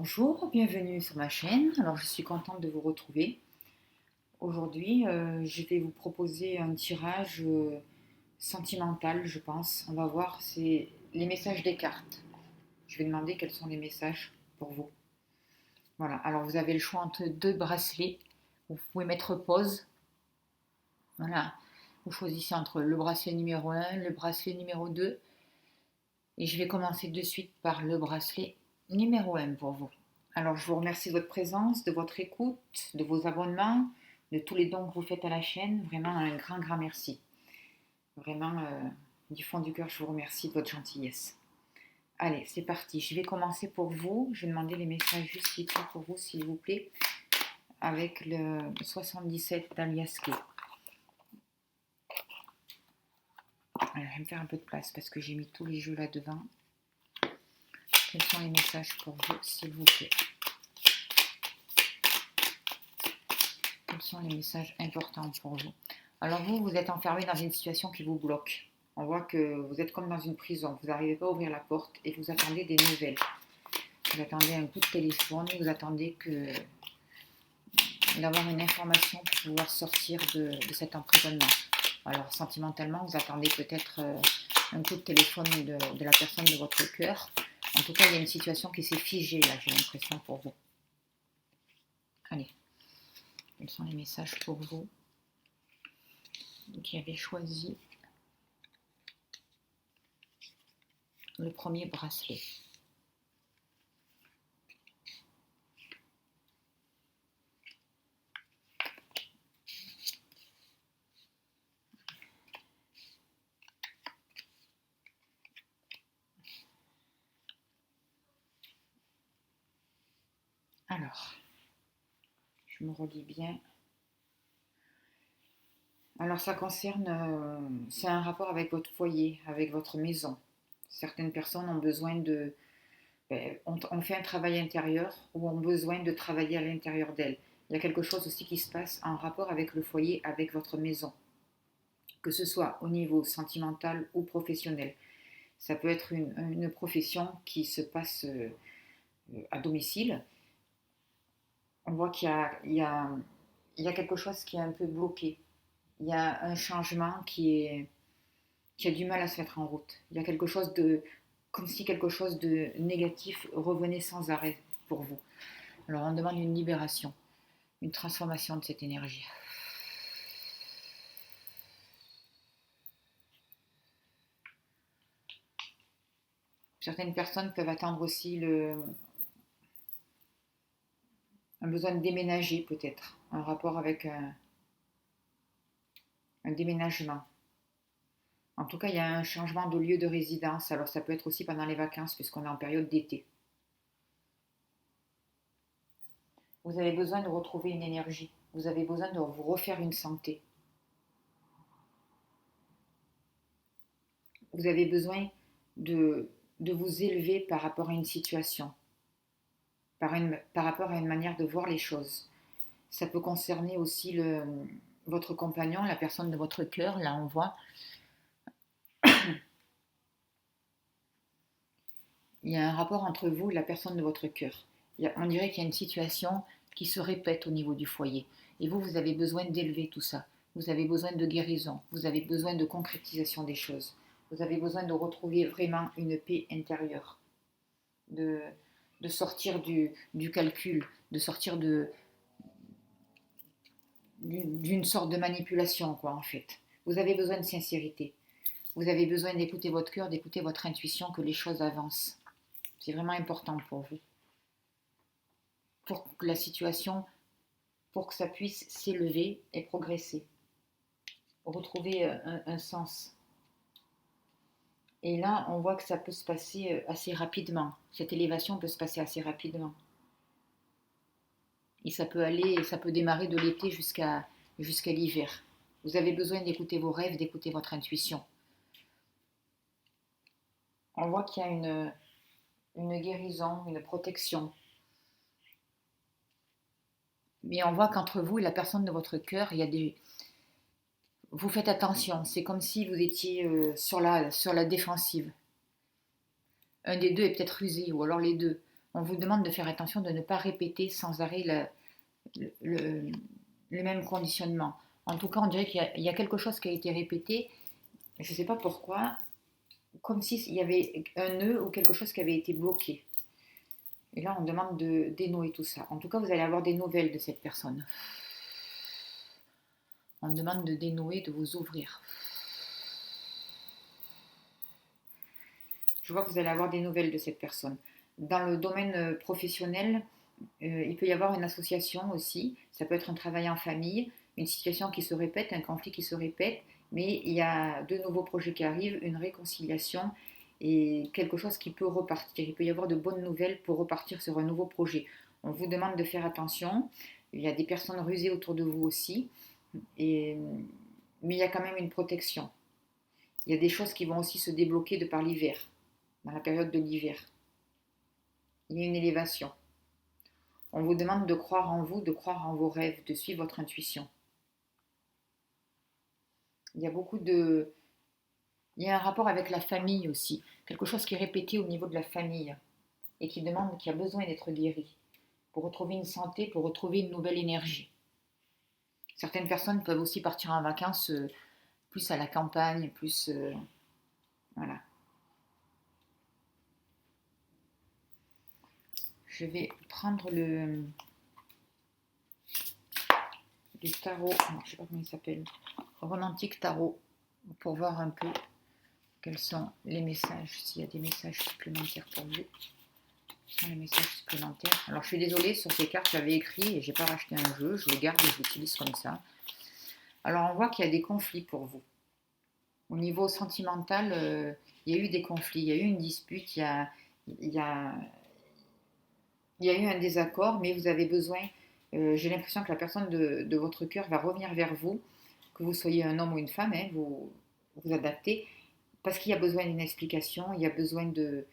Bonjour, bienvenue sur ma chaîne. Alors, je suis contente de vous retrouver. Aujourd'hui, je vais vous proposer un tirage sentimental, je pense. On va voir, c'est les messages des cartes. Je vais demander quels sont les messages pour vous. Voilà, alors vous avez le choix entre deux bracelets. Vous pouvez mettre pause. Voilà, vous choisissez entre le bracelet numéro 1, le bracelet numéro 2. Et je vais commencer de suite par le bracelet numéro 1 pour vous. Alors, je vous remercie de votre présence, de votre écoute, de vos abonnements, de tous les dons que vous faites à la chaîne. Vraiment, un grand merci. Vraiment, du fond du cœur, je vous remercie de votre gentillesse. Allez, c'est parti. Je vais commencer pour vous. Je vais demander les messages juste ici pour vous, s'il vous plaît, avec le 77 d'Aliaske. Alors, je vais me faire un peu de place parce que j'ai mis tous les jeux là devant. Quels sont les messages pour vous, s'il vous plaît? Quels sont les messages importants pour vous? Alors vous êtes enfermé dans une situation qui vous bloque. On voit que vous êtes comme dans une prison. Vous n'arrivez pas à ouvrir la porte et vous attendez des nouvelles. Vous attendez un coup de téléphone, vous attendez d'avoir une information pour pouvoir sortir de cet emprisonnement. Alors sentimentalement, vous attendez peut-être un coup de téléphone de la personne de votre cœur. En tout cas, il y a une situation qui s'est figée là, j'ai l'impression pour vous. Allez, quels sont les messages pour vous qui avez choisi le premier bracelet? Alors, je me relis bien. Alors ça concerne, c'est un rapport avec votre foyer, avec votre maison. Certaines personnes ont besoin on fait un travail intérieur ou ont besoin de travailler à l'intérieur d'elles. Il y a quelque chose aussi qui se passe en rapport avec le foyer, avec votre maison, que ce soit au niveau sentimental ou professionnel. Ça peut être une profession qui se passe à domicile. On voit il y a quelque chose qui est un peu bloqué. Il y a un changement qui a du mal à se mettre en route. Il y a quelque chose comme si quelque chose de négatif revenait sans arrêt pour vous. Alors on demande une libération, une transformation de cette énergie. Certaines personnes peuvent attendre aussi un besoin de déménager peut-être, un rapport avec un déménagement. En tout cas, il y a un changement de lieu de résidence. Alors ça peut être aussi pendant les vacances puisqu'on est en période d'été. Vous avez besoin de retrouver une énergie. Vous avez besoin de vous refaire une santé. Vous avez besoin de vous élever par rapport à une situation, par rapport à une manière de voir les choses. Ça peut concerner aussi votre compagnon, la personne de votre cœur. Là, on voit, il y a un rapport entre vous et la personne de votre cœur. On dirait qu'il y a une situation qui se répète au niveau du foyer. Et vous avez besoin d'élever tout ça. Vous avez besoin de guérison. Vous avez besoin de concrétisation des choses. Vous avez besoin de retrouver vraiment une paix intérieure. De sortir du calcul, de sortir d'une sorte de manipulation, quoi, en fait. Vous avez besoin de sincérité. Vous avez besoin d'écouter votre cœur, d'écouter votre intuition, que les choses avancent. C'est vraiment important pour vous. Pour que la situation, pour que ça puisse s'élever et progresser. Retrouver un sens. Et là, on voit que ça peut se passer assez rapidement. Cette élévation peut se passer assez rapidement. Et ça peut démarrer de l'été jusqu'à l'hiver. Vous avez besoin d'écouter vos rêves, d'écouter votre intuition. On voit qu'il y a une guérison, une protection. Mais on voit qu'entre vous et la personne de votre cœur, vous faites attention. C'est comme si vous étiez sur la défensive. Un des deux est peut-être rusé, ou alors les deux. On vous demande de faire attention de ne pas répéter sans arrêt le, le même conditionnement. En tout cas, on dirait qu'il y a quelque chose qui a été répété, je ne sais pas pourquoi, comme s'il y avait un nœud ou quelque chose qui avait été bloqué. Et là, on demande de dénouer tout ça. En tout cas, vous allez avoir des nouvelles de cette personne. On demande de dénouer, de vous ouvrir. Je vois que vous allez avoir des nouvelles de cette personne. Dans le domaine professionnel, il peut y avoir une association aussi. Ça peut être un travail en famille, une situation qui se répète, un conflit qui se répète, mais il y a de nouveaux projets qui arrivent, une réconciliation et quelque chose qui peut repartir. Il peut y avoir de bonnes nouvelles pour repartir sur un nouveau projet. On vous demande de faire attention. Il y a des personnes rusées autour de vous aussi, et, mais il y a quand même une protection. Il y a des choses qui vont aussi se débloquer de par l'hiver, dans la période de l'hiver. Il y a une élévation. On vous demande de croire en vous, de croire en vos rêves, de suivre votre intuition. Il y a beaucoup de... Il y a un rapport avec la famille aussi. Quelque chose qui est répété au niveau de la famille et qui a besoin d'être guéri pour retrouver une santé, pour retrouver une nouvelle énergie. Certaines personnes peuvent aussi partir en vacances plus à la campagne, plus... voilà. Je vais prendre le tarot, je ne sais pas comment il s'appelle, Romantique Tarot, pour voir un peu quels sont les messages, s'il y a des messages supplémentaires pour vous. Ce sont les messages supplémentaires. Alors je suis désolée, sur ces cartes, j'avais écrit et j'ai pas racheté un jeu, je les garde et je l'utilise comme ça. Alors on voit qu'il y a des conflits pour vous. Au niveau sentimental, il y a eu des conflits, il y a eu une dispute, il y a, il y a eu un désaccord, mais vous avez besoin, j'ai l'impression que la personne de votre cœur va revenir vers vous, que vous soyez un homme ou une femme, hein, vous adaptez, parce qu'il y a besoin d'une explication, il y a besoin de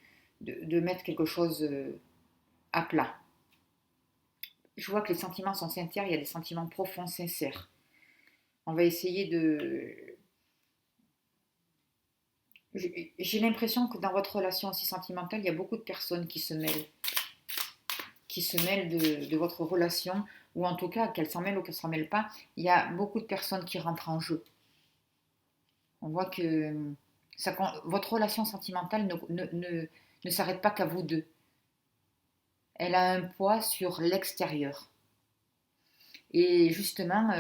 mettre quelque chose à plat. Je vois que les sentiments sont sincères, il y a des sentiments profonds, sincères. On va essayer de... J'ai l'impression que dans votre relation aussi sentimentale, il y a beaucoup de personnes qui se mêlent de votre relation, ou en tout cas, qu'elles s'en mêlent ou qu'elles ne s'en mêlent pas, il y a beaucoup de personnes qui rentrent en jeu. On voit que votre relation sentimentale ne s'arrête pas qu'à vous deux. Elle a un poids sur l'extérieur. Et justement,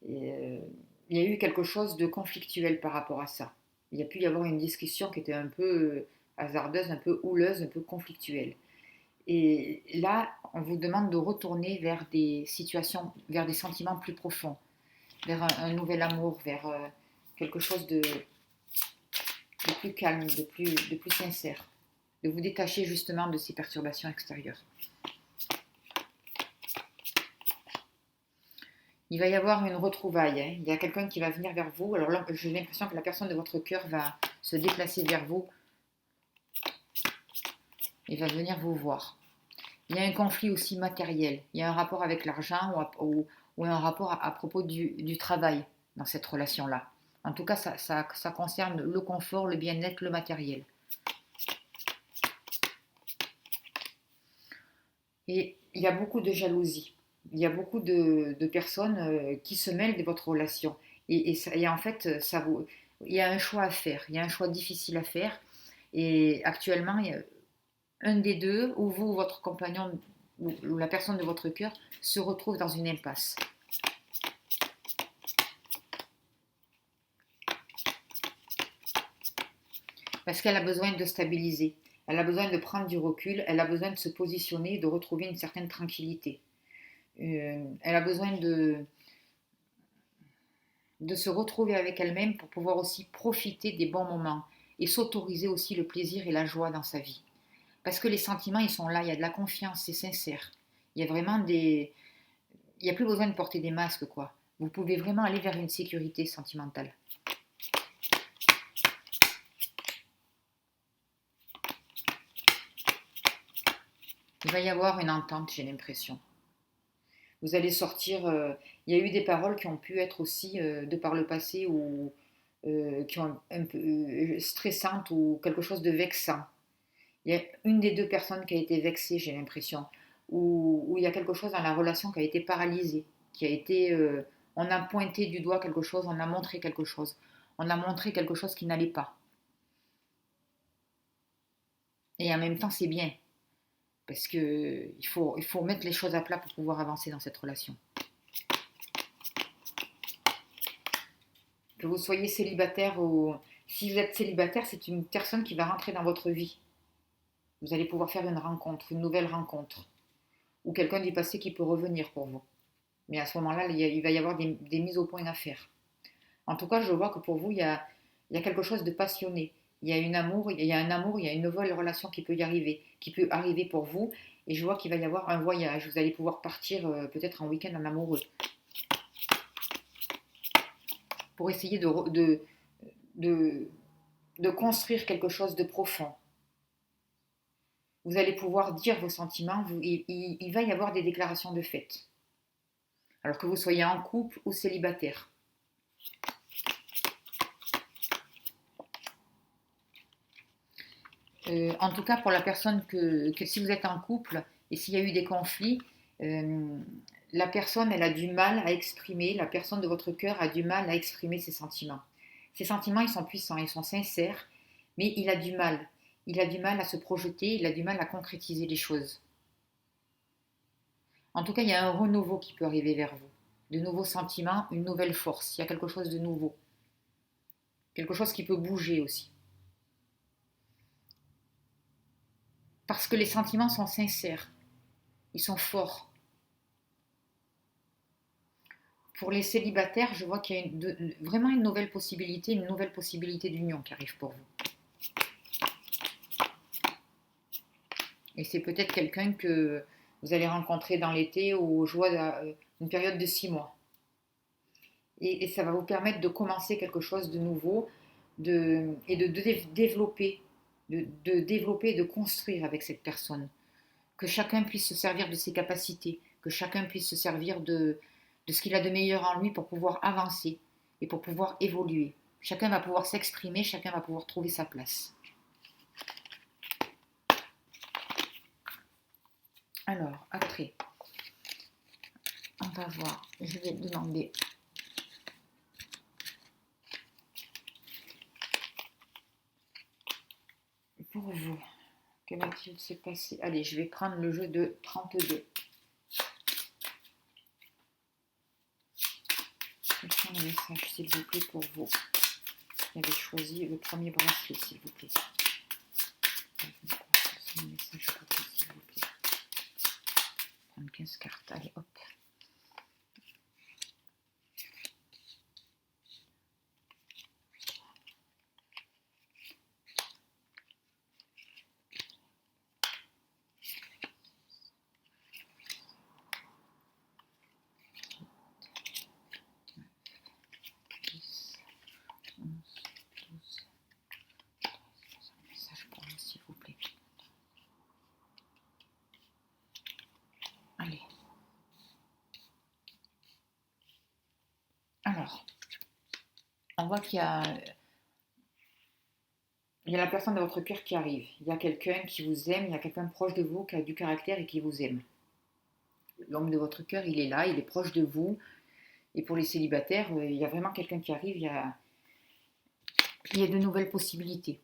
il y a eu quelque chose de conflictuel par rapport à ça. Il y a pu y avoir une discussion qui était un peu hasardeuse, un peu houleuse, un peu conflictuelle. Et là, on vous demande de retourner vers des situations, vers des sentiments plus profonds, vers un nouvel amour, vers quelque chose de plus calme, de plus sincère, de vous détacher justement de ces perturbations extérieures. Il va y avoir une retrouvaille, hein. Il y a quelqu'un qui va venir vers vous. Alors là, j'ai l'impression que la personne de votre cœur va se déplacer vers vous et va venir vous voir. Il y a un conflit aussi matériel. Il y a un rapport avec l'argent ou un rapport à propos du travail dans cette relation-là. En tout cas, ça concerne le confort, le bien-être, le matériel. Et il y a beaucoup de jalousie. Il y a beaucoup de personnes qui se mêlent de votre relation. Et en fait, il y a un choix à faire. Il y a un choix difficile à faire. Et actuellement, il y a un des deux, ou vous, ou votre compagnon, ou la personne de votre cœur, se retrouve dans une impasse. Parce qu'elle a besoin de stabiliser. Elle a besoin de prendre du recul. Elle a besoin de se positionner, de retrouver une certaine tranquillité. Elle a besoin de se retrouver avec elle-même pour pouvoir aussi profiter des bons moments et s'autoriser aussi le plaisir et la joie dans sa vie. Parce que les sentiments, ils sont là, il y a de la confiance, c'est sincère. Il y a vraiment des... Il n'y a plus besoin de porter des masques, quoi. Vous pouvez vraiment aller vers une sécurité sentimentale. Il va y avoir une entente, j'ai l'impression. Vous allez sortir... il y a eu des paroles qui ont pu être aussi, de par le passé, ou qui ont un peu stressantes ou quelque chose de vexant. Il y a une des deux personnes qui a été vexée, j'ai l'impression, ou il y a quelque chose dans la relation qui a été paralysé, qui a été... on a pointé du doigt quelque chose, on a montré quelque chose. On a montré quelque chose qui n'allait pas. Et en même temps, c'est bien, parce qu'il faut mettre les choses à plat pour pouvoir avancer dans cette relation. Que vous soyez célibataire ou... Si vous êtes célibataire, c'est une personne qui va rentrer dans votre vie. Vous allez pouvoir faire une rencontre, une nouvelle rencontre. Ou quelqu'un du passé qui peut revenir pour vous. Mais à ce moment-là, il va y avoir des mises au point à faire. En tout cas, je vois que pour vous, il y a quelque chose de passionné. Il y a un amour, il y a une nouvelle relation qui peut y arriver, qui peut arriver pour vous. Et je vois qu'il va y avoir un voyage. Vous allez pouvoir partir peut-être en week-end en amoureux. Pour essayer de construire quelque chose de profond. Vous allez pouvoir dire vos sentiments. Il va y avoir des déclarations de fait. Alors que vous soyez en couple ou célibataire. En tout cas, pour la personne que si vous êtes en couple et s'il y a eu des conflits, la personne, elle a du mal à exprimer, la personne de votre cœur a du mal à exprimer ses sentiments. Ses sentiments, ils sont puissants, ils sont sincères, mais il a du mal. Il a du mal à se projeter, il a du mal à concrétiser les choses. En tout cas, il y a un renouveau qui peut arriver vers vous. De nouveaux sentiments, une nouvelle force. Il y a quelque chose de nouveau. Quelque chose qui peut bouger aussi. Parce que les sentiments sont sincères. Ils sont forts. Pour les célibataires, je vois qu'il y a vraiment une nouvelle possibilité d'union qui arrive pour vous. Et c'est peut-être quelqu'un que vous allez rencontrer dans l'été ou je vois une période de 6 mois. Et ça va vous permettre de commencer quelque chose de nouveau et de développer, de développer et de construire avec cette personne. Que chacun puisse se servir de ses capacités, que chacun puisse se servir de ce qu'il a de meilleur en lui pour pouvoir avancer et pour pouvoir évoluer. Chacun va pouvoir s'exprimer, chacun va pouvoir trouver sa place. Alors, après, on va voir, je vais demander pour vous, que va-t-il se passer? Allez, je vais prendre le jeu de 32. Quels sont les messages, s'il vous plaît, pour vous qui avez choisi le premier bracelet, s'il vous plaît. Quels sont les messages pour vous, s'il vous plaît. Prendre 15 cartes, allez, hop. Alors, on voit qu'il y a la personne de votre cœur qui arrive. Il y a quelqu'un qui vous aime, il y a quelqu'un proche de vous qui a du caractère et qui vous aime. L'homme de votre cœur, il est là, il est proche de vous. Et pour les célibataires, il y a vraiment quelqu'un qui arrive, il y a de nouvelles possibilités.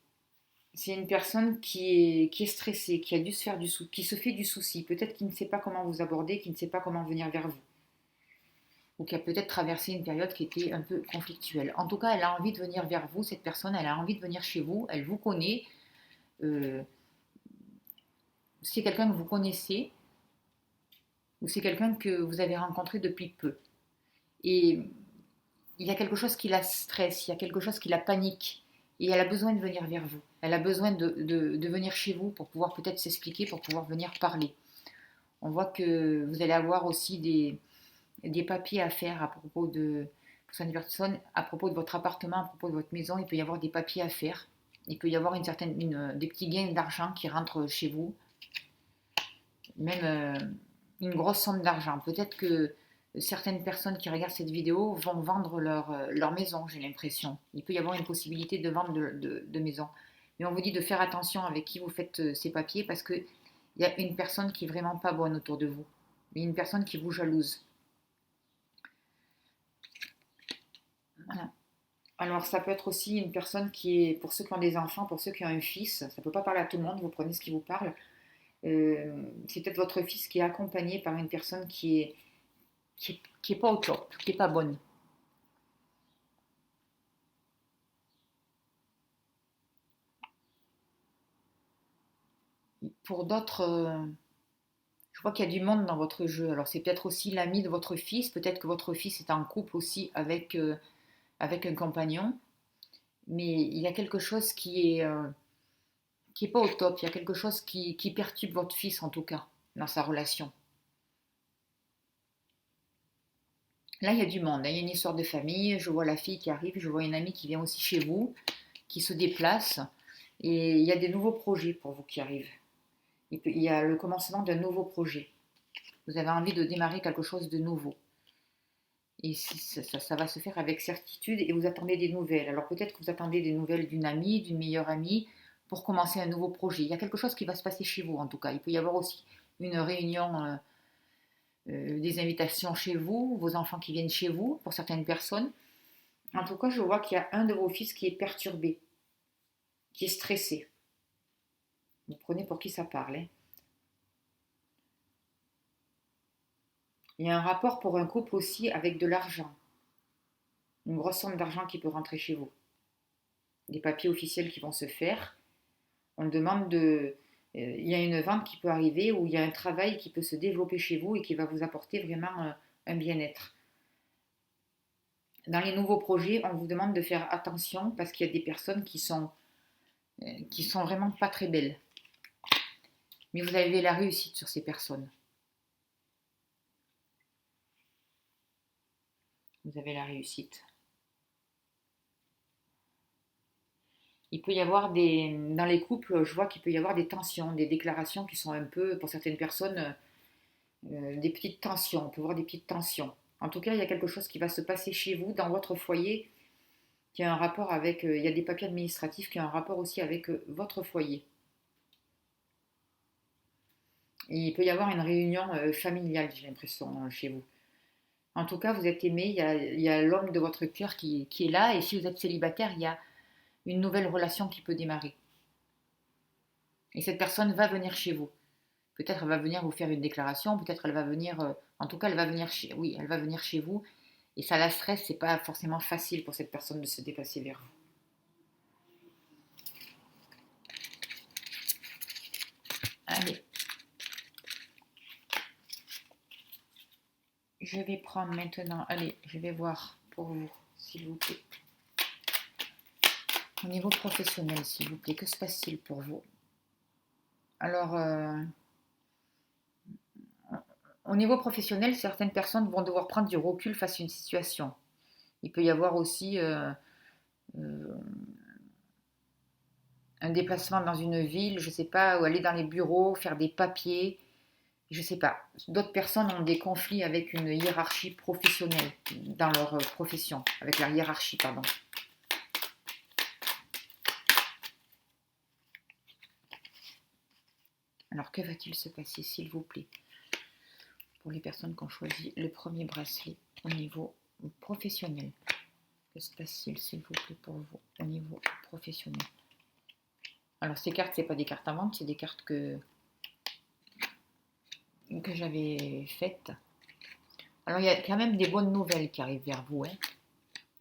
C'est une personne qui est stressée, qui a dû se faire qui se fait du souci, peut-être qui ne sait pas comment vous aborder, qui ne sait pas comment venir vers vous. Ou qui a peut-être traversé une période qui était un peu conflictuelle. En tout cas, elle a envie de venir vers vous, cette personne, elle a envie de venir chez vous, elle vous connaît. C'est quelqu'un que vous connaissez, ou c'est quelqu'un que vous avez rencontré depuis peu. Et il y a quelque chose qui la stresse, il y a quelque chose qui la panique. Et elle a besoin de venir vers vous. Elle a besoin de venir chez vous pour pouvoir peut-être s'expliquer, pour pouvoir venir parler. On voit que vous allez avoir aussi des papiers à faire à propos de certaines personnes, à propos de votre appartement, à propos de votre maison. Il peut y avoir des papiers à faire. Il peut y avoir des petits gains d'argent qui rentrent chez vous. Même une grosse somme d'argent. Peut-être que certaines personnes qui regardent cette vidéo vont vendre leur maison, j'ai l'impression. Il peut y avoir une possibilité de vente de maison. Mais on vous dit de faire attention avec qui vous faites ces papiers parce qu'il y a une personne qui est vraiment pas bonne autour de vous. Une personne qui vous jalouse. Voilà. Alors, ça peut être aussi une personne qui est, pour ceux qui ont des enfants, pour ceux qui ont un fils, ça ne peut pas parler à tout le monde, vous prenez ce qui vous parle. C'est peut-être votre fils qui est accompagné par une personne qui est pas au top, qui est pas bonne. Pour d'autres, je vois qu'il y a du monde dans votre jeu. Alors, c'est peut-être aussi l'ami de votre fils, peut-être que votre fils est en couple aussi avec un compagnon, mais il y a quelque chose qui est pas au top, il y a quelque chose qui perturbe votre fils en tout cas, dans sa relation. Là, il y a du monde, hein. Il y a une histoire de famille, je vois la fille qui arrive, je vois une amie qui vient aussi chez vous, qui se déplace, et il y a des nouveaux projets pour vous qui arrivent. Il y a le commencement d'un nouveau projet. Vous avez envie de démarrer quelque chose de nouveau. Et ça va se faire avec certitude et vous attendez des nouvelles. Alors peut-être que vous attendez des nouvelles d'une amie, d'une meilleure amie, pour commencer un nouveau projet. Il y a quelque chose qui va se passer chez vous en tout cas. Il peut y avoir aussi une réunion, des invitations chez vous, vos enfants qui viennent chez vous, pour certaines personnes. En tout cas, je vois qu'il y a un de vos fils qui est perturbé, qui est stressé. Vous prenez pour qui ça parle, hein. Il y a un rapport pour un couple aussi avec de l'argent. Une grosse somme d'argent qui peut rentrer chez vous. Des papiers officiels qui vont se faire. On demande de... il y a une vente qui peut arriver ou il y a un travail qui peut se développer chez vous et qui va vous apporter vraiment un bien-être. Dans les nouveaux projets, on vous demande de faire attention parce qu'il y a des personnes qui sont vraiment pas très belles. Mais vous avez la réussite sur ces personnes. Vous avez la réussite. Il peut y avoir dans les couples, je vois qu'il peut y avoir des tensions, des déclarations qui sont un peu, pour certaines personnes, des petites tensions. On peut voir des petites tensions. En tout cas, il y a quelque chose qui va se passer chez vous, dans votre foyer, qui a un rapport avec, il y a des papiers administratifs qui ont un rapport aussi avec votre foyer. Et il peut y avoir une réunion familiale, j'ai l'impression, chez vous. En tout cas, vous êtes aimé, il y a l'homme de votre cœur qui est là, et si vous êtes célibataire, il y a une nouvelle relation qui peut démarrer. Et cette personne va venir chez vous. Peut-être elle va venir vous faire une déclaration, peut-être elle va venir, en tout cas elle va venir oui, elle va venir chez vous. Et ça la stresse, c'est pas forcément facile pour cette personne de se déplacer vers vous. Allez, je vais prendre maintenant, allez, je vais voir pour vous, s'il vous plaît. Au niveau professionnel, s'il vous plaît, que se passe-t-il pour vous? Alors, au niveau professionnel, certaines personnes vont devoir prendre du recul face à une situation. Il peut y avoir aussi euh, un déplacement dans une ville, je ne sais pas, ou aller dans les bureaux, faire des papiers, je ne sais pas. D'autres personnes ont des conflits avec une hiérarchie professionnelle dans leur profession, avec leur hiérarchie, pardon. Alors, que va-t-il se passer, s'il vous plaît, pour les personnes qui ont choisi le premier bracelet au niveau professionnel? Que se passe-t-il, s'il vous plaît, pour vous, au niveau professionnel? Alors, ces cartes, ce n'est pas des cartes à vendre, c'est des cartes que j'avais faites. Alors, il y a quand même des bonnes nouvelles qui arrivent vers vous, hein.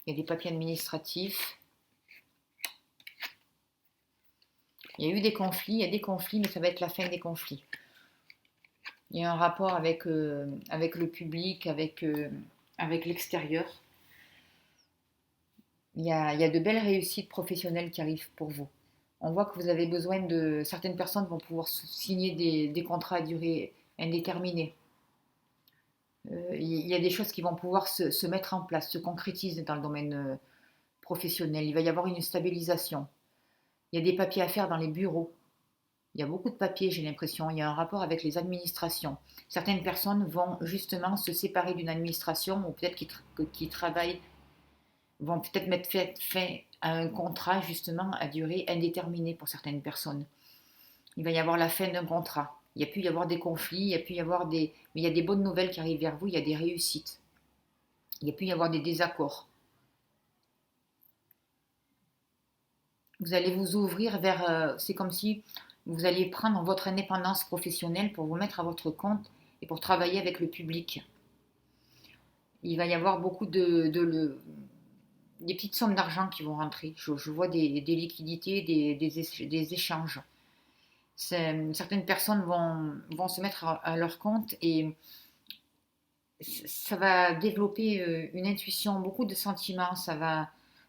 Il y a des papiers administratifs. Il y a eu des conflits, il y a des conflits, mais ça va être la fin des conflits. Il y a un rapport avec le public, avec l'extérieur. Il y a de belles réussites professionnelles qui arrivent pour vous. On voit que vous avez besoin de... Certaines personnes vont pouvoir signer des contrats à durée indéterminée. Il y a des choses qui vont pouvoir se mettre en place, se concrétiser dans le domaine professionnel. Il va y avoir une stabilisation. Il y a des papiers à faire dans les bureaux. Il y a beaucoup de papiers, j'ai l'impression. Il y a un rapport avec les administrations. Certaines personnes vont justement se séparer d'une administration ou peut-être qui travaillent, vont peut-être mettre fin à un contrat justement à durée indéterminée pour certaines personnes. Il va y avoir la fin d'un contrat. Il y a pu y avoir des conflits, il y a pu y avoir des... Mais il y a des bonnes nouvelles qui arrivent vers vous, il y a des réussites. Il y a pu y avoir des désaccords. Vous allez vous ouvrir vers... c'est comme si vous alliez prendre votre indépendance professionnelle pour vous mettre à votre compte et pour travailler avec le public. Il va y avoir beaucoup des petites sommes d'argent qui vont rentrer. Je vois des liquidités, des échanges. Certaines personnes vont se mettre à leur compte et ça va développer une intuition, beaucoup de sentiments,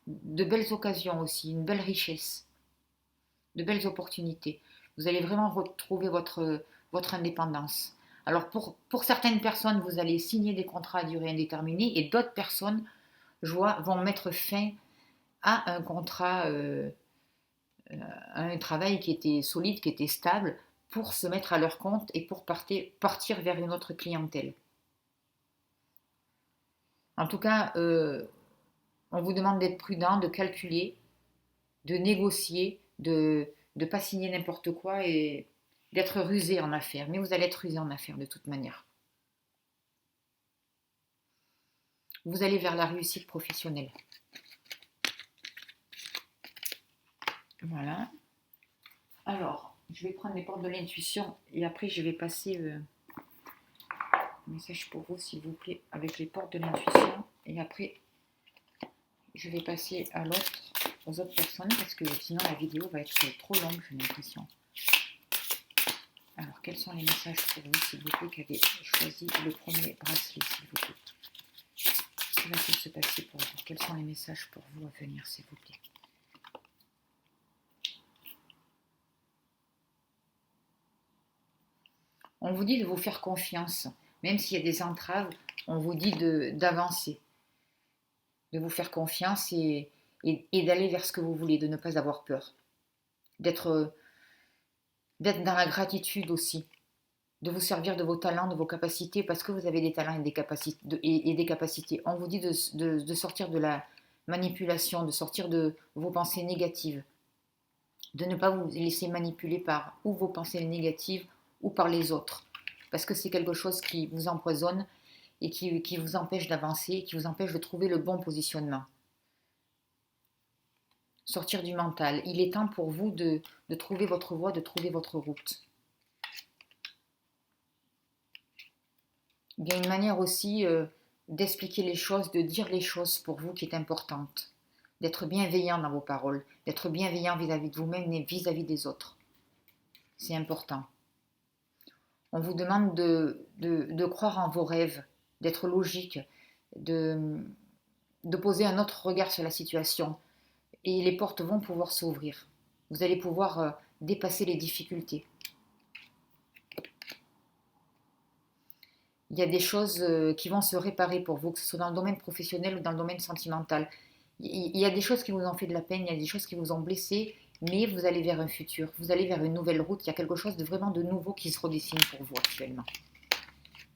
de belles occasions aussi, une belle richesse, de belles opportunités. Vous allez vraiment retrouver votre indépendance. Alors pour certaines personnes, vous allez signer des contrats à durée indéterminée et d'autres personnes, je vois, vont mettre fin à un contrat, à un travail qui était solide, qui était stable, pour se mettre à leur compte et pour partir vers une autre clientèle. En tout cas, on vous demande d'être prudent, de calculer, de négocier, de ne pas signer n'importe quoi et d'être rusé en affaires. Mais vous allez être rusé en affaires de toute manière. Vous allez vers la réussite professionnelle. Voilà. Alors, je vais prendre les portes de l'intuition et après je vais passer un message pour vous, s'il vous plaît, avec les portes de l'intuition. Et après, je vais passer aux autres personnes parce que sinon la vidéo va être trop longue, j'ai l'impression. Alors, quels sont les messages pour vous, s'il vous plaît, qui avez choisi le premier bracelet, s'il vous plaît? Que va-t-il se passer pour vous? Quels sont les messages pour vous à venir, s'il vous plaît? On vous dit de vous faire confiance. Même s'il y a des entraves, on vous dit d'avancer, de vous faire confiance et d'aller vers ce que vous voulez, de ne pas avoir peur. D'être dans la gratitude aussi, de vous servir de vos talents, de vos capacités, parce que vous avez des talents et des capacités. On vous dit de sortir de la manipulation, de sortir de vos pensées négatives, de ne pas vous laisser manipuler par ou vos pensées négatives ou par les autres, parce que c'est quelque chose qui vous empoisonne et qui vous empêche d'avancer, qui vous empêche de trouver le bon positionnement. Sortir du mental. Il est temps pour vous de trouver votre voie, de trouver votre route. Il y a une manière aussi d'expliquer les choses, de dire les choses pour vous qui est importante. D'être bienveillant dans vos paroles, d'être bienveillant vis-à-vis de vous-même et vis-à-vis des autres. C'est important. On vous demande de croire en vos rêves, d'être logique, de poser un autre regard sur la situation. Et les portes vont pouvoir s'ouvrir. Vous allez pouvoir dépasser les difficultés. Il y a des choses qui vont se réparer pour vous, que ce soit dans le domaine professionnel ou dans le domaine sentimental. Il y a des choses qui vous ont fait de la peine, il y a des choses qui vous ont blessé, mais vous allez vers un futur, vous allez vers une nouvelle route. Il y a quelque chose de vraiment de nouveau qui se redessine pour vous actuellement.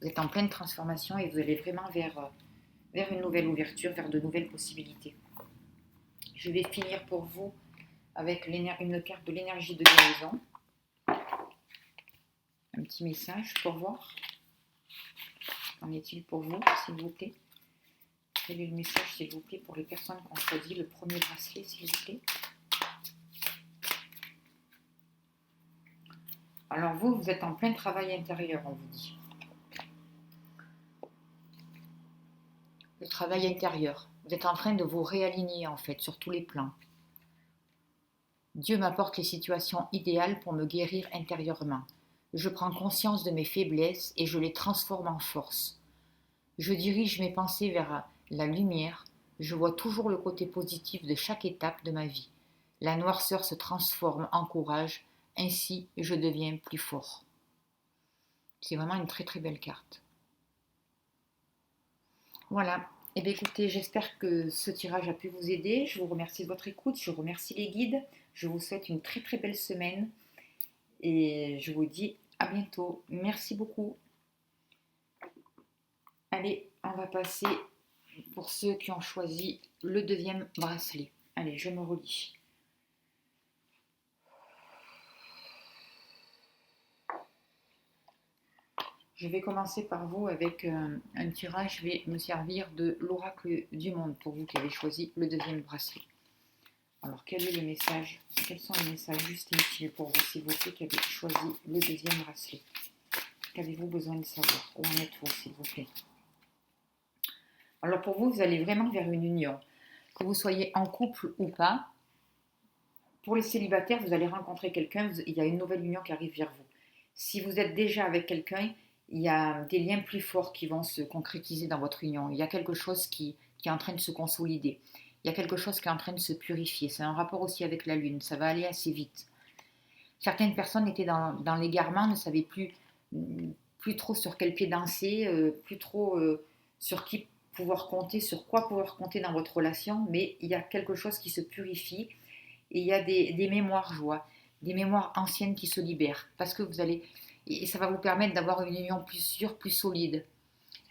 Vous êtes en pleine transformation et vous allez vraiment vers une nouvelle ouverture, vers de nouvelles possibilités. Je vais finir pour vous avec une carte de l'énergie de guérison. Un petit message pour voir. Qu'en est-il pour vous, s'il vous plaît? Quel est le message, s'il vous plaît, pour les personnes qui ont choisi le premier bracelet, s'il vous plaît? Alors vous êtes en plein travail intérieur, on vous dit. Le travail intérieur. Vous êtes en train de vous réaligner, en fait, sur tous les plans. Dieu m'apporte les situations idéales pour me guérir intérieurement. Je prends conscience de mes faiblesses et je les transforme en force. Je dirige mes pensées vers la lumière. Je vois toujours le côté positif de chaque étape de ma vie. La noirceur se transforme en courage. Ainsi, je deviens plus fort. C'est vraiment une très très belle carte. Voilà. Eh bien, écoutez, j'espère que ce tirage a pu vous aider. Je vous remercie de votre écoute. Je remercie les guides. Je vous souhaite une très très belle semaine. Et je vous dis à bientôt. Merci beaucoup. Allez, on va passer pour ceux qui ont choisi le deuxième bracelet. Allez, je me relis. Je vais commencer par vous avec un tirage. Je vais me servir de l'oracle du monde pour vous qui avez choisi le deuxième bracelet. Alors, quel est le message? Quels sont les messages justes et utiles pour vous, s'il vous plaît, qui avez choisi le deuxième bracelet? Qu'avez-vous besoin de savoir? Où en êtes-vous, s'il vous plaît? Alors, pour vous, vous allez vraiment vers une union. Que vous soyez en couple ou pas, pour les célibataires, vous allez rencontrer quelqu'un, il y a une nouvelle union qui arrive vers vous. Si vous êtes déjà avec quelqu'un, il y a des liens plus forts qui vont se concrétiser dans votre union. Il y a quelque chose qui est en train de se consolider. Il y a quelque chose qui est en train de se purifier. C'est un rapport aussi avec la lune. Ça va aller assez vite. Certaines personnes étaient dans l'égarement, ne savaient plus trop sur quel pied danser, plus trop sur qui pouvoir compter, sur quoi pouvoir compter dans votre relation. Mais il y a quelque chose qui se purifie et il y a des mémoires joie, des mémoires anciennes qui se libèrent. Parce que vous allez... Et ça va vous permettre d'avoir une union plus sûre, plus solide.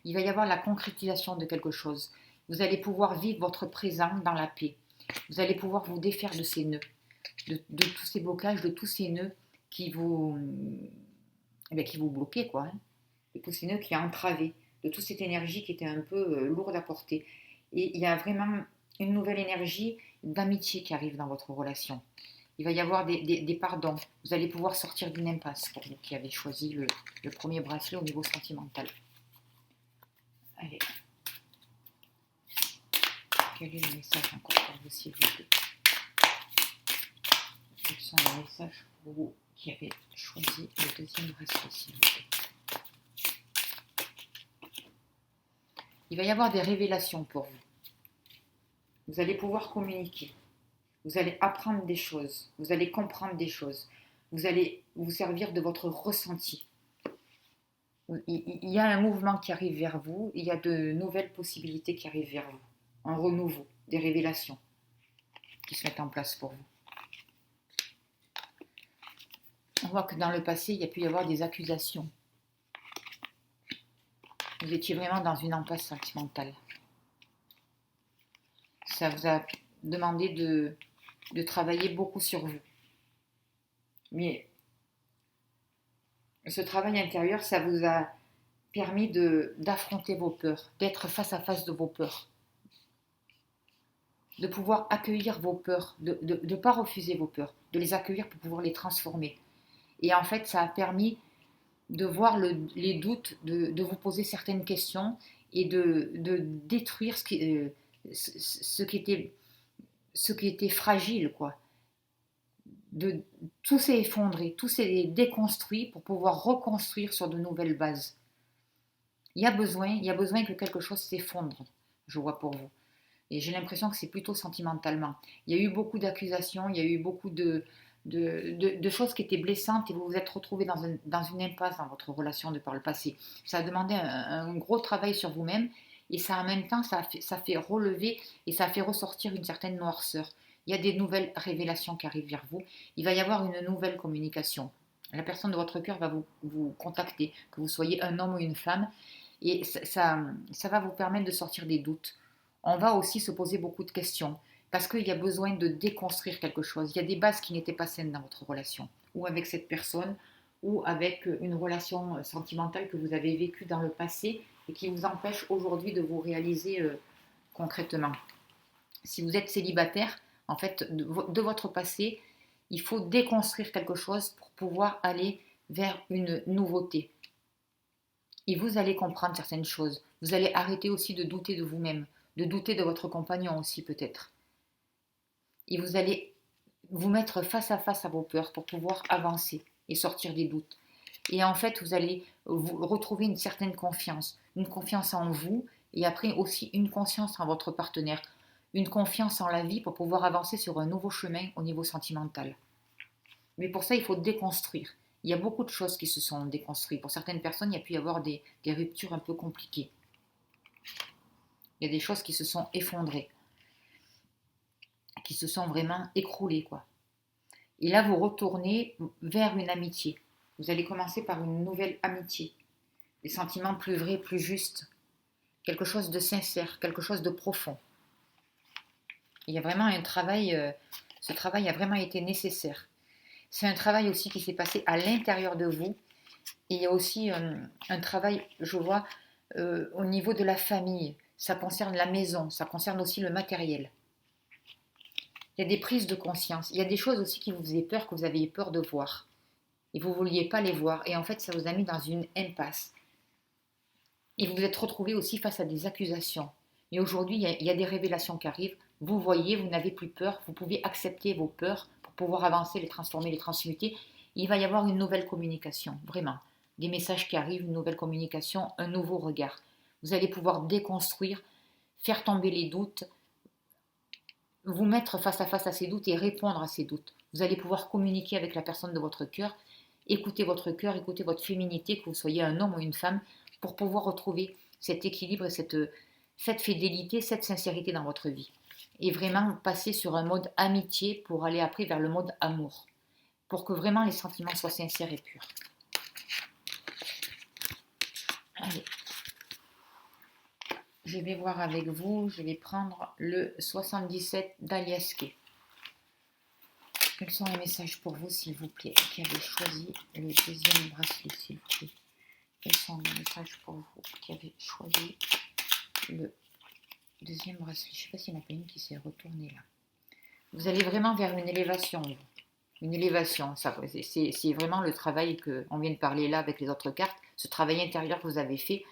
Il va y avoir la concrétisation de quelque chose. Vous allez pouvoir vivre votre présent dans la paix. Vous allez pouvoir vous défaire de ces nœuds, de tous ces blocages, de tous ces nœuds qui vous bloquaient, quoi. De tous ces nœuds qui entravaient, de toute cette énergie qui était un peu lourde à porter. Et il y a vraiment une nouvelle énergie d'amitié qui arrive dans votre relation. Il va y avoir des pardons. Vous allez pouvoir sortir d'une impasse pour vous qui avez choisi le premier bracelet au niveau sentimental. Allez. Quel est le message encore pour vous, s'il vous plaît? Quels sont les messages pour vous qui avez choisi le deuxième bracelet, s'il vous plaît? Il va y avoir des révélations pour vous. Vous allez pouvoir communiquer. Vous allez apprendre des choses, vous allez comprendre des choses, vous allez vous servir de votre ressenti. Il y a un mouvement qui arrive vers vous, il y a de nouvelles possibilités qui arrivent vers vous, un renouveau, des révélations qui se mettent en place pour vous. On voit que dans le passé, il y a pu y avoir des accusations. Vous étiez vraiment dans une impasse sentimentale. Ça vous a demandé de travailler beaucoup sur vous. Mais ce travail intérieur, ça vous a permis d'affronter vos peurs, d'être face à face de vos peurs, de pouvoir accueillir vos peurs, de ne pas refuser vos peurs, de les accueillir pour pouvoir les transformer. Et en fait, ça a permis de voir les doutes, de vous poser certaines questions et de détruire ce qui était fragile, quoi. Tout s'est effondré, tout s'est déconstruit pour pouvoir reconstruire sur de nouvelles bases. Il y a besoin que quelque chose s'effondre, je vois pour vous. Et j'ai l'impression que c'est plutôt sentimentalement. Il y a eu beaucoup d'accusations, il y a eu beaucoup de choses qui étaient blessantes et vous vous êtes retrouvés dans une impasse dans votre relation de par le passé. Ça a demandé un gros travail sur vous-même et ça en même temps, ça fait relever et ça fait ressortir une certaine noirceur. Il y a des nouvelles révélations qui arrivent vers vous. Il va y avoir une nouvelle communication. La personne de votre cœur va vous contacter, que vous soyez un homme ou une femme, et ça va vous permettre de sortir des doutes. On va aussi se poser beaucoup de questions, parce qu'il y a besoin de déconstruire quelque chose. Il y a des bases qui n'étaient pas saines dans votre relation, ou avec cette personne, ou avec une relation sentimentale que vous avez vécue dans le passé et qui vous empêche aujourd'hui de vous réaliser concrètement. Si vous êtes célibataire, en fait, de votre passé, il faut déconstruire quelque chose pour pouvoir aller vers une nouveauté. Et vous allez comprendre certaines choses. Vous allez arrêter aussi de douter de vous-même, de douter de votre compagnon aussi peut-être. Et vous allez vous mettre face à vos peurs pour pouvoir avancer et sortir des doutes. Et en fait, vous allez vous retrouver une certaine confiance en vous et après aussi une confiance en votre partenaire, une confiance en la vie pour pouvoir avancer sur un nouveau chemin au niveau sentimental. Mais pour ça, il faut déconstruire. Il y a beaucoup de choses qui se sont déconstruites. Pour certaines personnes, il y a pu y avoir des ruptures un peu compliquées. Il y a des choses qui se sont effondrées, qui se sont vraiment écroulées, quoi. Et là, vous retournez vers une amitié. Vous allez commencer par une nouvelle amitié. Des sentiments plus vrais, plus justes. Quelque chose de sincère, quelque chose de profond. Il y a vraiment un travail, ce travail a vraiment été nécessaire. C'est un travail aussi qui s'est passé à l'intérieur de vous. Et il y a aussi un travail, je vois, au niveau de la famille. Ça concerne la maison, ça concerne aussi le matériel. Il y a des prises de conscience. Il y a des choses aussi qui vous faisaient peur, que vous aviez peur de voir. Et vous ne vouliez pas les voir. Et en fait, ça vous a mis dans une impasse. Et vous vous êtes retrouvé aussi face à des accusations. Et aujourd'hui, il y a des révélations qui arrivent. Vous voyez, vous n'avez plus peur. Vous pouvez accepter vos peurs pour pouvoir avancer, les transformer, les transmuter. Il va y avoir une nouvelle communication, vraiment. Des messages qui arrivent, une nouvelle communication, un nouveau regard. Vous allez pouvoir déconstruire, faire tomber les doutes, vous mettre face à ces doutes et répondre à ces doutes. Vous allez pouvoir communiquer avec la personne de votre cœur, écouter votre cœur, écouter votre féminité, que vous soyez un homme ou une femme, pour pouvoir retrouver cet équilibre et cette fidélité, cette sincérité dans votre vie. Et vraiment passer sur un mode amitié pour aller après vers le mode amour. Pour que vraiment les sentiments soient sincères et purs. Allez. Je vais voir avec vous, je vais prendre le 77 d'Aliaske. Quels sont les messages pour vous, s'il vous plaît, qui avez choisi le deuxième bracelet, s'il vous plaît? Quels sont les messages pour vous qui avez choisi le deuxième bracelet? Je ne sais pas s'il n'y en a pas une qui s'est retournée là. Vous allez vraiment vers une élévation. Une élévation, c'est vraiment le travail qu'on vient de parler là avec les autres cartes. Ce travail intérieur que vous avez fait,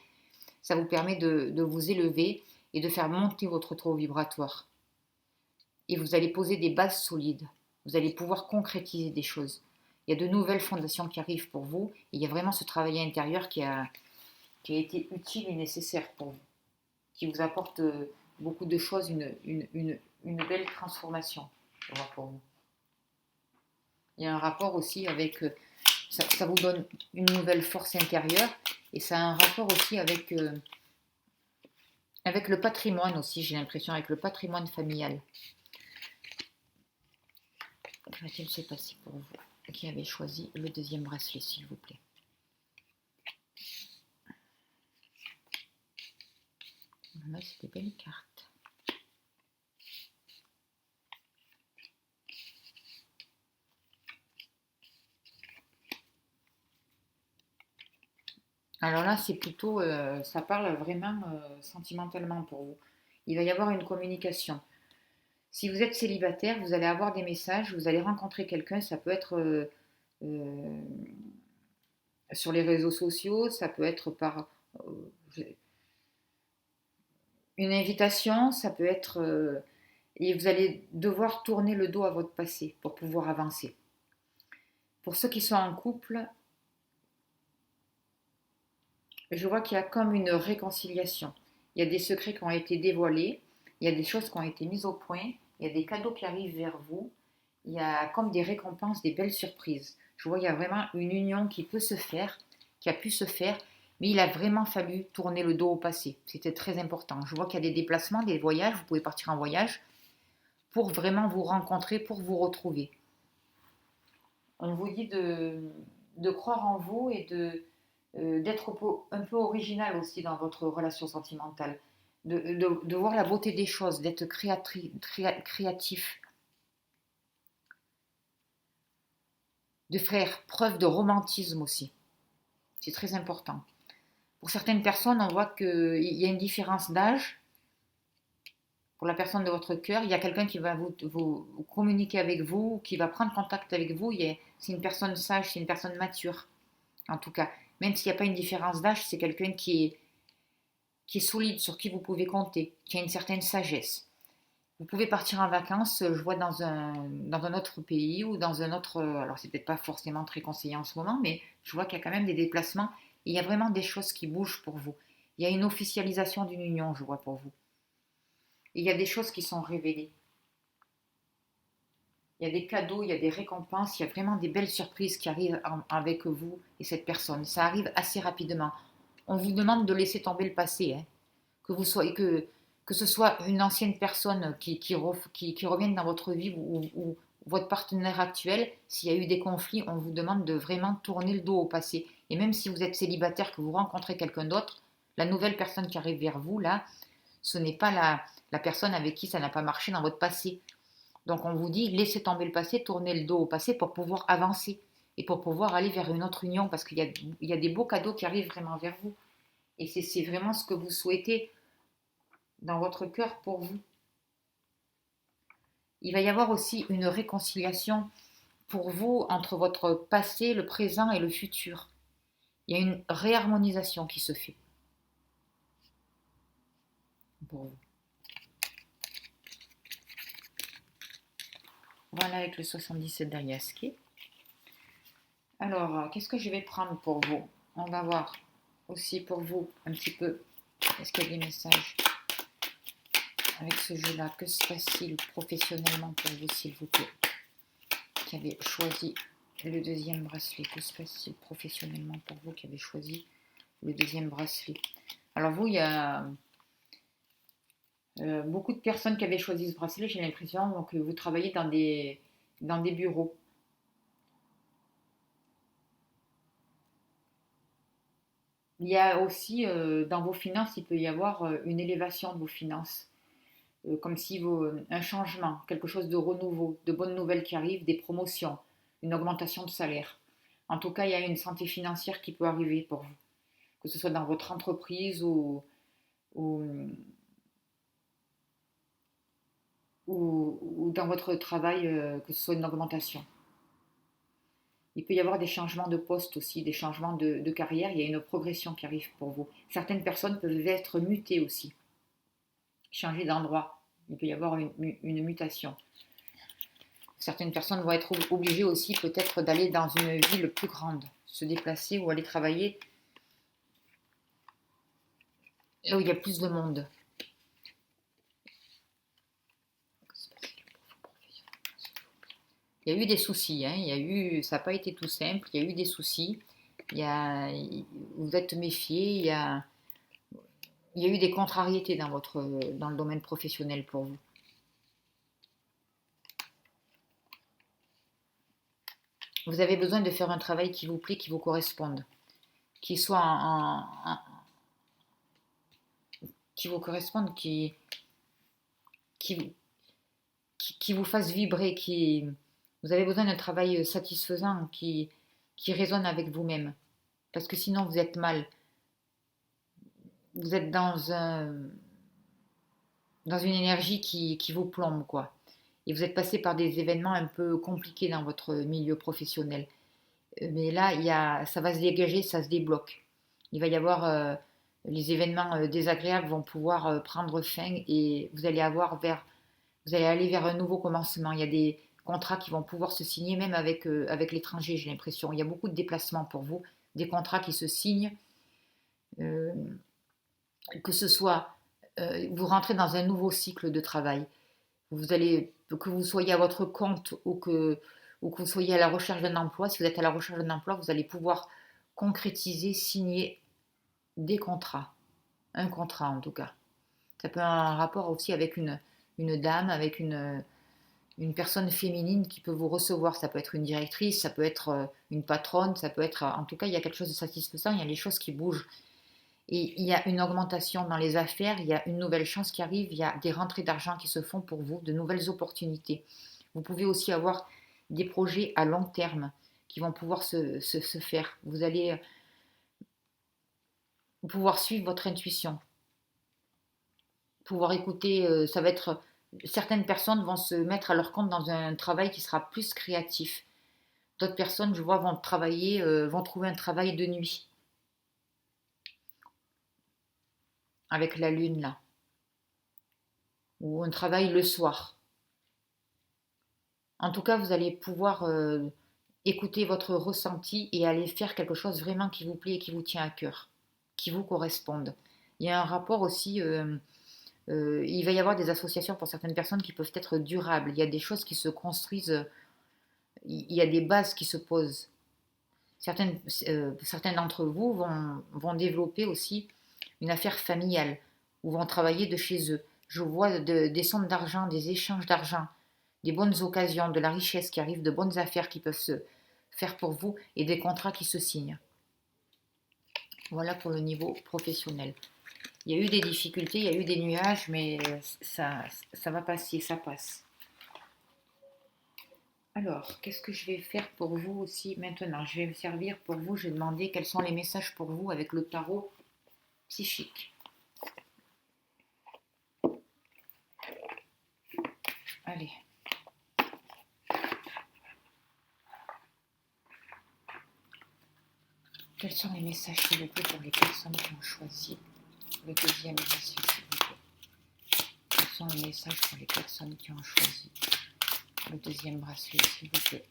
ça vous permet de vous élever et de faire monter votre taux vibratoire. Et vous allez poser des bases solides. Vous allez pouvoir concrétiser des choses. Il y a de nouvelles fondations qui arrivent pour vous. Et il y a vraiment ce travail intérieur qui a été utile et nécessaire pour vous. Qui vous apporte beaucoup de choses, une belle transformation pour vous. Il y a un rapport aussi avec... Ça vous donne une nouvelle force intérieure. Et ça a un rapport aussi avec le patrimoine aussi, j'ai l'impression, avec le patrimoine familial. Que va-t-il se passer pour vous qui avez choisi le deuxième bracelet, s'il vous plaît? Là, c'est des belles cartes. Alors là, c'est plutôt, ça parle vraiment sentimentalement pour vous. Il va y avoir une communication. Si vous êtes célibataire, vous allez avoir des messages, vous allez rencontrer quelqu'un, ça peut être sur les réseaux sociaux, ça peut être par une invitation, ça peut être... et vous allez devoir tourner le dos à votre passé pour pouvoir avancer. Pour ceux qui sont en couple, je vois qu'il y a comme une réconciliation. Il y a des secrets qui ont été dévoilés, il y a des choses qui ont été mises au point, il y a des cadeaux qui arrivent vers vous, il y a comme des récompenses, des belles surprises. Je vois qu'il y a vraiment une union qui peut se faire, qui a pu se faire, mais il a vraiment fallu tourner le dos au passé. C'était très important. Je vois qu'il y a des déplacements, des voyages, vous pouvez partir en voyage pour vraiment vous rencontrer, pour vous retrouver. On vous dit de croire en vous et d'être un peu original aussi dans votre relation sentimentale, de voir la beauté des choses, d'être créatif, de faire preuve de romantisme aussi. C'est très important. Pour certaines personnes, on voit qu'il y a une différence d'âge. Pour la personne de votre cœur, il y a quelqu'un qui va vous communiquer avec vous, qui va prendre contact avec vous. C'est une personne sage, c'est une personne mature, en tout cas. Même s'il n'y a pas une différence d'âge, c'est quelqu'un qui est solide, sur qui vous pouvez compter, qui a une certaine sagesse. Vous pouvez partir en vacances, je vois dans un autre pays ou dans un autre... Alors c'est peut-être pas forcément très conseillé en ce moment, mais je vois qu'il y a quand même des déplacements. Et il y a vraiment des choses qui bougent pour vous. Il y a une officialisation d'une union, je vois pour vous. Et il y a des choses qui sont révélées. Il y a des cadeaux, il y a des récompenses, il y a vraiment des belles surprises qui arrivent avec vous et cette personne. Ça arrive assez rapidement. On vous demande de laisser tomber le passé, hein. Que ce soit une ancienne personne qui revienne dans votre vie ou votre partenaire actuel, s'il y a eu des conflits, on vous demande de vraiment tourner le dos au passé. Et même si vous êtes célibataire, que vous rencontrez quelqu'un d'autre, la nouvelle personne qui arrive vers vous, là, Ce n'est pas la personne avec qui ça n'a pas marché dans votre passé. Donc on vous dit, laissez tomber le passé, tournez le dos au passé pour pouvoir avancer et pour pouvoir aller vers une autre union parce qu'il y a des beaux cadeaux qui arrivent vraiment vers vous. Et c'est vraiment ce que vous souhaitez dans votre cœur pour vous. Il va y avoir aussi une réconciliation pour vous entre votre passé, le présent et le futur. Il y a une réharmonisation qui se fait pour vous. Voilà avec le 77 d'Aliaské. Alors, qu'est-ce que je vais prendre pour vous? On va voir aussi pour vous un petit peu. Est-ce qu'il y a des messages avec ce jeu-là? Que se passe-t-il professionnellement pour vous, s'il vous plaît? Qui avez choisi le deuxième bracelet. Que se passe-t-il professionnellement pour vous qui avez choisi le deuxième bracelet? Alors vous, il y a beaucoup de personnes qui avaient choisi ce bracelet, j'ai l'impression que vous travaillez dans des bureaux. Il y a aussi dans vos finances, il peut y avoir une élévation de vos finances, comme si un changement, quelque chose de renouveau, de bonnes nouvelles qui arrivent, des promotions, une augmentation de salaire. En tout cas, il y a une santé financière qui peut arriver pour vous, que ce soit dans votre entreprise ou, ou dans votre travail, que ce soit une augmentation. Il peut y avoir des changements de poste aussi, des changements de carrière. Il y a une progression qui arrive pour vous. Certaines personnes peuvent être mutées aussi, changer d'endroit. Il peut y avoir une mutation. Certaines personnes vont être obligées aussi peut-être d'aller dans une ville plus grande, se déplacer ou aller travailler où il y a plus de monde. Il y a eu des soucis, hein. Ça n'a pas été tout simple, il y a eu des soucis. Vous êtes méfiés, il y a eu des contrariétés dans le domaine professionnel pour vous. Vous avez besoin de faire un travail qui vous plaît, qui vous corresponde, qui soit qui vous corresponde, qui vous fasse vibrer, vous avez besoin d'un travail satisfaisant qui résonne avec vous-même. Parce que sinon vous êtes mal. Vous êtes dans une énergie qui vous plombe, quoi. Et vous êtes passé par des événements un peu compliqués dans votre milieu professionnel. Mais là, ça va se dégager, ça se débloque. Il va y avoir les événements désagréables vont pouvoir prendre fin et vous allez aller vers un nouveau commencement. Il y a des contrats qui vont pouvoir se signer même avec l'étranger, j'ai l'impression. Il y a beaucoup de déplacements pour vous, des contrats qui se signent, que ce soit vous rentrez dans un nouveau cycle de travail. Que vous soyez à votre compte ou que vous soyez à la recherche d'un emploi. Si vous êtes à la recherche d'un emploi, vous allez pouvoir concrétiser, signer des contrats. Un contrat en tout cas. Ça peut avoir un rapport aussi avec une dame, avec une personne féminine qui peut vous recevoir. Ça peut être une directrice, ça peut être une patronne, ça peut être... En tout cas, il y a quelque chose de satisfaisant, il y a des choses qui bougent. Et il y a une augmentation dans les affaires, il y a une nouvelle chance qui arrive, il y a des rentrées d'argent qui se font pour vous, de nouvelles opportunités. Vous pouvez aussi avoir des projets à long terme qui vont pouvoir se faire. Vous allez pouvoir suivre votre intuition, pouvoir écouter, ça va être... Certaines personnes vont se mettre à leur compte dans un travail qui sera plus créatif. D'autres personnes, je vois, vont trouver un travail de nuit. Avec la lune là. Ou un travail le soir. En tout cas, vous allez pouvoir écouter votre ressenti et aller faire quelque chose vraiment qui vous plaît et qui vous tient à cœur, qui vous corresponde. Il y a un rapport aussi... il va y avoir des associations pour certaines personnes qui peuvent être durables. Il y a des choses qui se construisent, il y a des bases qui se posent. Certains d'entre vous vont développer aussi une affaire familiale ou vont travailler de chez eux. Je vois des sommes d'argent, des échanges d'argent, des bonnes occasions, de la richesse qui arrive, de bonnes affaires qui peuvent se faire pour vous et des contrats qui se signent. Voilà pour le niveau professionnel. Il y a eu des difficultés, il y a eu des nuages, mais ça va passer, ça passe. Alors, qu'est-ce que je vais faire pour vous aussi maintenant? Je vais me servir pour vous, je vais demander quels sont les messages pour vous avec le tarot psychique. Allez. Quels sont les messages, s'il vous plaît, pour les personnes qui ont choisi le deuxième bracelet, s'il vous plaît? Quels sont les messages pour les personnes qui ont choisi le deuxième bracelet, s'il vous plaît?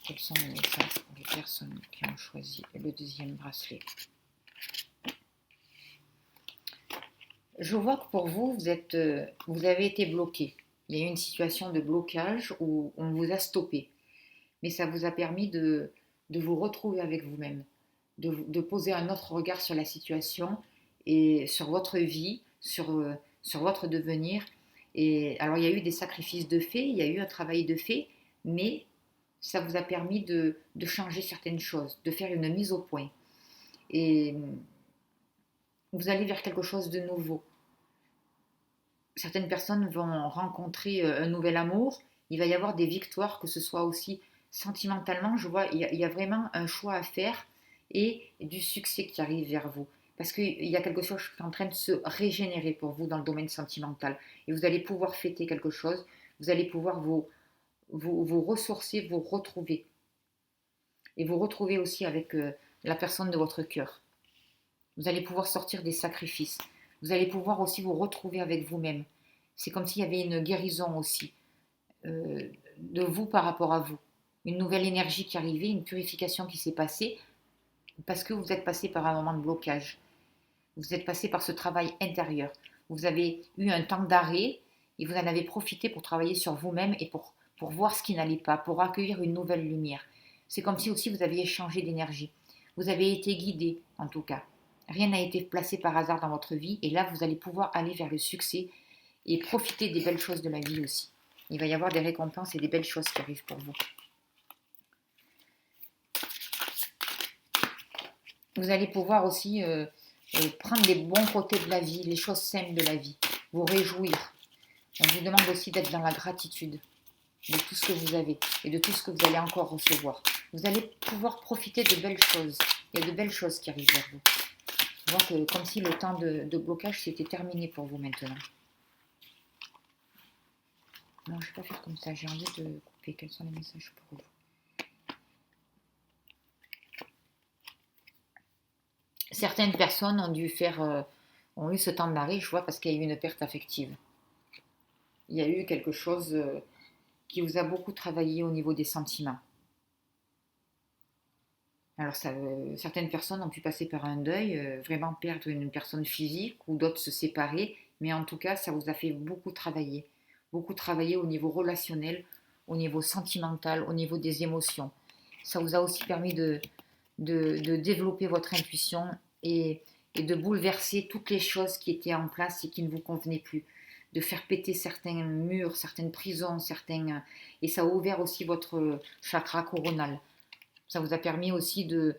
Quels sont les messages pour les personnes qui ont choisi le deuxième bracelet? Je vois que pour vous, vous avez été bloqué. Il y a eu une situation de blocage où on vous a stoppé. Mais ça vous a permis de vous retrouver avec vous-même, de poser un autre regard sur la situation et sur votre vie, sur votre devenir. Et alors, il y a eu des sacrifices de fait, il y a eu un travail de fait, mais ça vous a permis de changer certaines choses, de faire une mise au point. Et vous allez vers quelque chose de nouveau. Certaines personnes vont rencontrer un nouvel amour. Il va y avoir des victoires, que ce soit aussi sentimentalement. Je vois, il y a vraiment un choix à faire et du succès qui arrive vers vous. Parce qu'il y a quelque chose qui est en train de se régénérer pour vous dans le domaine sentimental. Et vous allez pouvoir fêter quelque chose. Vous allez pouvoir vous ressourcer, vous retrouver. Et vous retrouver aussi avec la personne de votre cœur. Vous allez pouvoir sortir des sacrifices. Vous allez pouvoir aussi vous retrouver avec vous-même. C'est comme s'il y avait une guérison aussi de vous par rapport à vous. Une nouvelle énergie qui arrivait, une purification qui s'est passée parce que vous êtes passé par un moment de blocage. Vous êtes passé par ce travail intérieur. Vous avez eu un temps d'arrêt et vous en avez profité pour travailler sur vous-même et pour voir ce qui n'allait pas, pour accueillir une nouvelle lumière. C'est comme si aussi vous aviez changé d'énergie. Vous avez été guidé, en tout cas. Rien n'a été placé par hasard dans votre vie et là, vous allez pouvoir aller vers le succès et profiter des belles choses de la vie aussi. Il va y avoir des récompenses et des belles choses qui arrivent pour vous. Vous allez pouvoir aussi prendre les bons côtés de la vie, les choses simples de la vie, vous réjouir. On vous demande aussi d'être dans la gratitude de tout ce que vous avez et de tout ce que vous allez encore recevoir. Vous allez pouvoir profiter de belles choses. Il y a de belles choses qui arrivent vers vous. Je vois que comme si le temps de blocage s'était terminé pour vous maintenant. Non, je ne vais pas faire comme ça. J'ai envie de couper. Quels sont les messages pour vous? Certaines personnes ont eu ce temps d'arrêt, je vois, parce qu'il y a eu une perte affective. Il y a eu quelque chose qui vous a beaucoup travaillé au niveau des sentiments. Alors, certaines personnes ont pu passer par un deuil, vraiment perdre une personne physique ou d'autres se séparer, mais en tout cas, ça vous a fait beaucoup travailler au niveau relationnel, au niveau sentimental, au niveau des émotions. Ça vous a aussi permis de développer votre intuition et de bouleverser toutes les choses qui étaient en place et qui ne vous convenaient plus. De faire péter certains murs, certaines prisons, et ça a ouvert aussi votre chakra coronal. Ça vous a permis aussi de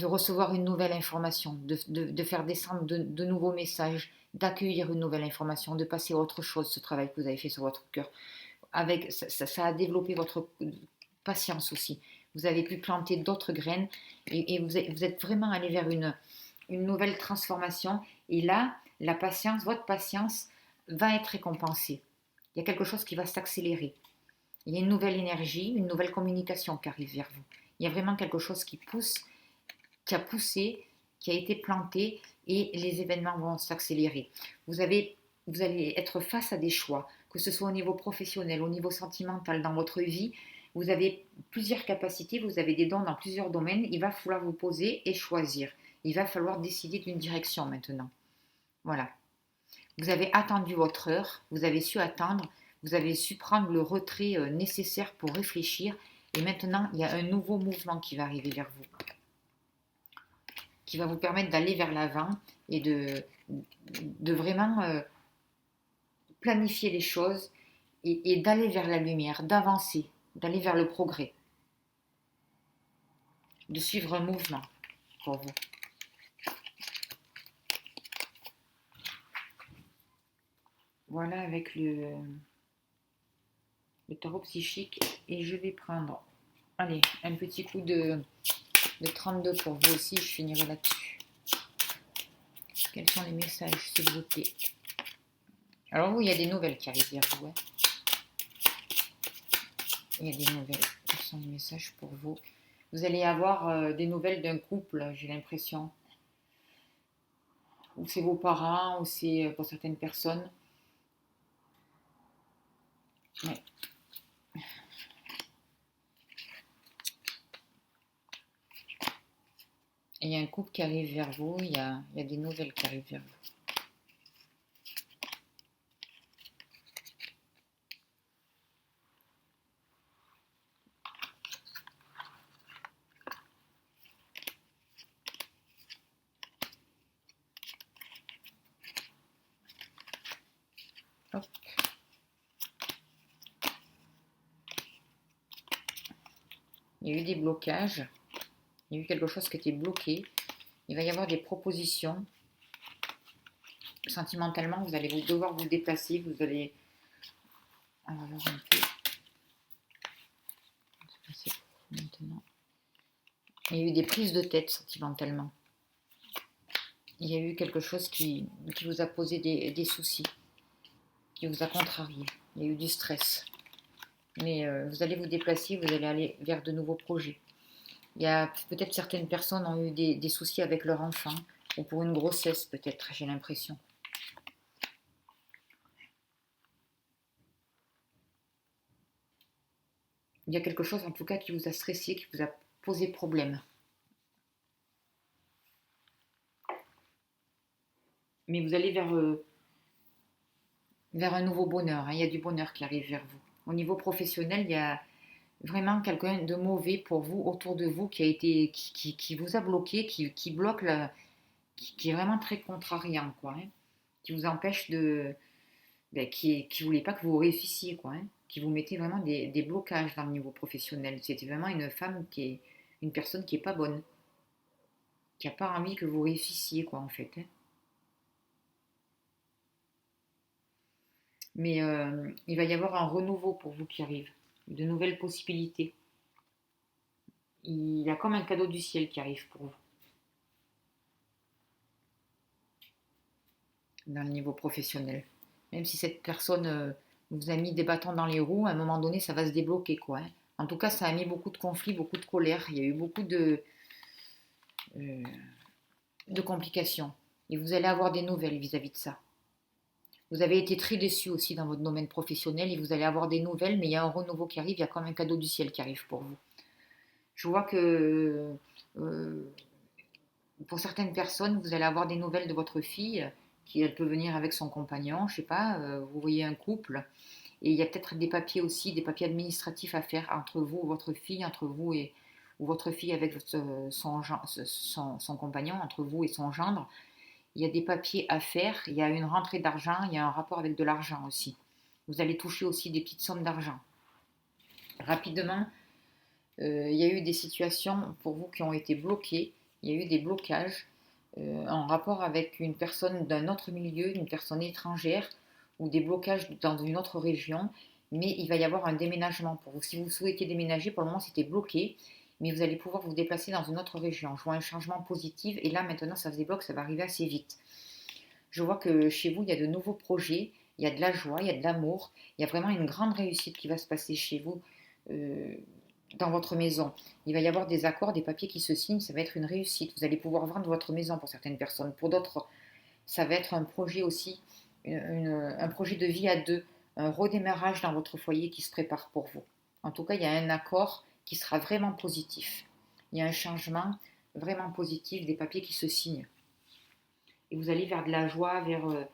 recevoir une nouvelle information, de faire descendre de nouveaux messages, d'accueillir une nouvelle information, de passer à autre chose, ce travail que vous avez fait sur votre cœur. Ça a développé votre patience aussi. Vous avez pu planter d'autres graines et vous êtes vraiment allé vers une nouvelle transformation. Et là, votre patience va être récompensée. Il y a quelque chose qui va s'accélérer. Il y a une nouvelle énergie, une nouvelle communication qui arrive vers vous. Il y a vraiment quelque chose qui a poussé, qui a été planté et les événements vont s'accélérer. Vous allez être face à des choix, que ce soit au niveau professionnel, au niveau sentimental, dans votre vie. Vous avez plusieurs capacités, vous avez des dons dans plusieurs domaines. Il va falloir vous poser et choisir. Il va falloir décider d'une direction maintenant. Voilà. Vous avez attendu votre heure, vous avez su attendre, vous avez su prendre le retrait nécessaire pour réfléchir. Et maintenant, il y a un nouveau mouvement qui va arriver vers vous, qui va vous permettre d'aller vers l'avant et de vraiment planifier les choses et d'aller vers la lumière, d'avancer, d'aller vers le progrès, de suivre un mouvement pour vous. Voilà avec le tarot psychique. Et je vais prendre, allez, un petit coup de 32 pour vous aussi. Je finirai là-dessus. Quels sont les messages, s'il vous plaît? Alors vous, il y a des nouvelles qui arrivent vers vous. Hein. Il y a des nouvelles. Quels sont les messages pour vous? Vous allez avoir des nouvelles d'un couple, j'ai l'impression. Ou c'est vos parents, ou c'est pour certaines personnes. Ouais. Et il y a un couple qui arrive vers vous, il y a des nouvelles qui arrivent vers vous. Hop. Il y a eu des blocages, il y a eu quelque chose qui était bloqué. Il va y avoir des propositions. Sentimentalement, vous allez devoir vous déplacer, vous allez... On va voir un peu. Maintenant. Il y a eu des prises de tête sentimentalement. Il y a eu quelque chose qui vous a posé des soucis, qui vous a contrarié. Il y a eu du stress. Mais vous allez vous déplacer, vous allez aller vers de nouveaux projets. Il y a peut-être certaines personnes ont eu des soucis avec leur enfant, ou pour une grossesse peut-être, j'ai l'impression. Il y a quelque chose en tout cas qui vous a stressé, qui vous a posé problème. Mais vous allez vers un nouveau bonheur. Hein. Il y a du bonheur qui arrive vers vous. Au niveau professionnel, il y a vraiment quelqu'un de mauvais pour vous, autour de vous, qui vous a bloqué, qui bloque, qui est vraiment très contrariant, quoi. Hein. Qui vous empêche qui ne voulait pas que vous réussissiez, quoi. Hein. Qui vous mettait vraiment des blocages dans le niveau professionnel. C'était vraiment une femme une personne qui est pas bonne, qui n'a pas envie que vous réussissiez, quoi, en fait. Hein. Mais il va y avoir un renouveau pour vous qui arrive, de nouvelles possibilités. Il y a comme un cadeau du ciel qui arrive pour vous, dans le niveau professionnel. Même si cette personne vous a mis des bâtons dans les roues, à un moment donné, ça va se débloquer, quoi. Hein. En tout cas, ça a mis beaucoup de conflits, beaucoup de colère. Il y a eu beaucoup euh, de complications. Et vous allez avoir des nouvelles vis-à-vis de ça. Vous avez été très déçu aussi dans votre domaine professionnel et vous allez avoir des nouvelles, mais il y a un renouveau qui arrive, il y a comme un cadeau du ciel qui arrive pour vous. Je vois que euh, pour certaines personnes, vous allez avoir des nouvelles de votre fille, qui elle peut venir avec son compagnon, je sais pas, vous voyez un couple, et il y a peut-être des papiers aussi, des papiers administratifs à faire entre vous, votre fille, entre vous et ou votre fille avec son compagnon, entre vous et son gendre. Il y a des papiers à faire, il y a une rentrée d'argent, il y a un rapport avec de l'argent aussi. Vous allez toucher aussi des petites sommes d'argent. Rapidement, il y a eu des situations pour vous qui ont été bloquées, il y a eu des blocages en rapport avec une personne d'un autre milieu, une personne étrangère, ou des blocages dans une autre région, mais il va y avoir un déménagement pour vous. Si vous souhaitez déménager, pour le moment c'était bloqué, mais vous allez pouvoir vous déplacer dans une autre région. Je vois un changement positif, et là maintenant ça se débloque, ça va arriver assez vite. Je vois que chez vous, il y a de nouveaux projets, il y a de la joie, il y a de l'amour, il y a vraiment une grande réussite qui va se passer chez vous. euh, dans votre maison. Il va y avoir des accords, des papiers qui se signent, ça va être une réussite. Vous allez pouvoir vendre votre maison pour certaines personnes. Pour d'autres, ça va être un projet aussi, un projet de vie à deux, un redémarrage dans votre foyer qui se prépare pour vous. En tout cas, il y a un accord qui sera vraiment positif. Il y a un changement vraiment positif, des papiers qui se signent. Et vous allez vers de la joie, vers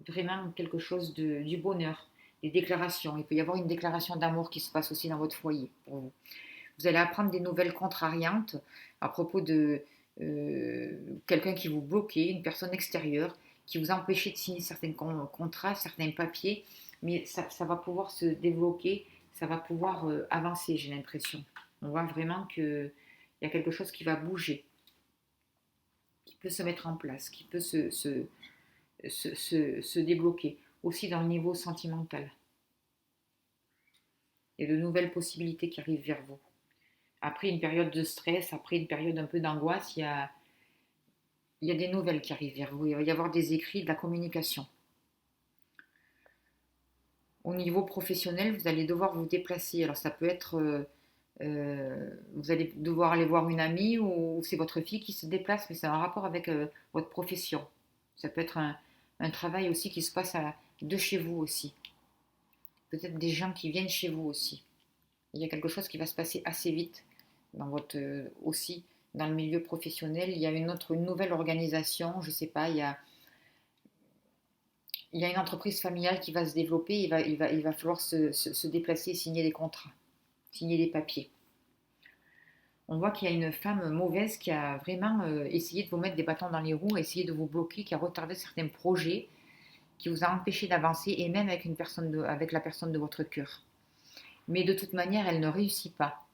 vraiment quelque chose du bonheur, des déclarations. Il peut y avoir une déclaration d'amour qui se passe aussi dans votre foyer pour vous. Vous allez apprendre des nouvelles contrariantes à propos de quelqu'un qui vous bloquait, une personne extérieure qui vous empêchait de signer certains contrats, certains papiers, mais ça va pouvoir se débloquer, ça va pouvoir avancer, j'ai l'impression. On voit vraiment qu'il y a quelque chose qui va bouger, qui peut se mettre en place, qui peut se débloquer. aussi dans le niveau sentimental. Il y a de nouvelles possibilités qui arrivent vers vous. Après une période de stress, après une période un peu d'angoisse, il y a des nouvelles qui arrivent vers vous. Il va y avoir des écrits, de la communication. Au niveau professionnel, vous allez devoir vous déplacer. Alors ça peut être, vous allez devoir aller voir une amie ou c'est votre fille qui se déplace, mais c'est un rapport avec votre profession. Ça peut être un travail aussi qui se passe de chez vous aussi. Peut-être des gens qui viennent chez vous aussi. Il y a quelque chose qui va se passer assez vite dans votre aussi dans le milieu professionnel. Il y a une nouvelle organisation, je ne sais pas, il y a une entreprise familiale qui va se développer, il va falloir se déplacer et signer des contrats, signer des papiers. On voit qu'il y a une femme mauvaise qui a vraiment essayé de vous mettre des bâtons dans les roues, essayé de vous bloquer, qui a retardé certains projets, qui vous a empêché d'avancer, et même avec, avec la personne de votre cœur. Mais de toute manière, elle ne réussit pas.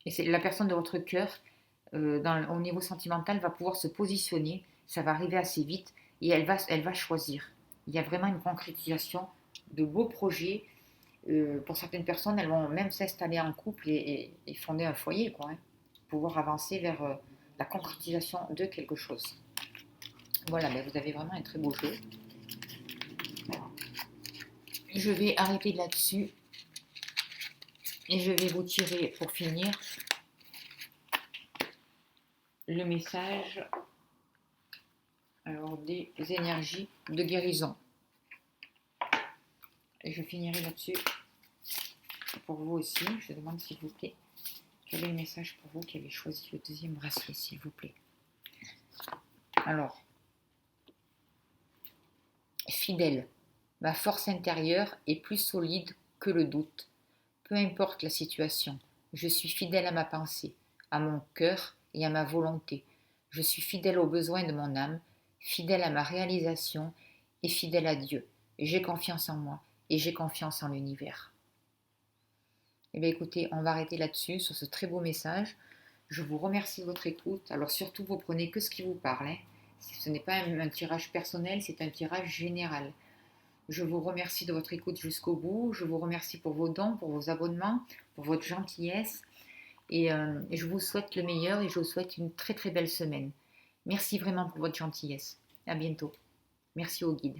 Et c'est la personne de votre cœur, au niveau sentimental, va pouvoir se positionner, ça va arriver assez vite, et elle va choisir. Il y a vraiment une concrétisation de beaux projets. Pour certaines personnes, elles vont même s'installer en couple et fonder un foyer, quoi, hein, pouvoir avancer vers la concrétisation de quelque chose. Voilà, ben vous avez vraiment un très beau jeu. Je vais arrêter là-dessus et je vais vous tirer pour finir le message alors des énergies de guérison. Et je finirai là-dessus pour vous aussi. Je demande s'il vous plaît quel est le message pour vous qui avez choisi le deuxième bracelet, s'il vous plaît. Alors, fidèle, ma force intérieure est plus solide que le doute. Peu importe la situation, je suis fidèle à ma pensée, à mon cœur et à ma volonté. Je suis fidèle aux besoins de mon âme, fidèle à ma réalisation et fidèle à Dieu. J'ai confiance en moi et j'ai confiance en l'univers. Eh bien écoutez, on va arrêter là-dessus, sur ce très beau message. Je vous remercie de votre écoute. Alors surtout, vous prenez que ce qui vous parle, hein. Ce n'est pas un tirage personnel, c'est un tirage général. Je vous remercie de votre écoute jusqu'au bout. Je vous remercie pour vos dons, pour vos abonnements, pour votre gentillesse. Et je vous souhaite le meilleur et je vous souhaite une très très belle semaine. Merci vraiment pour votre gentillesse. À bientôt. Merci au guide.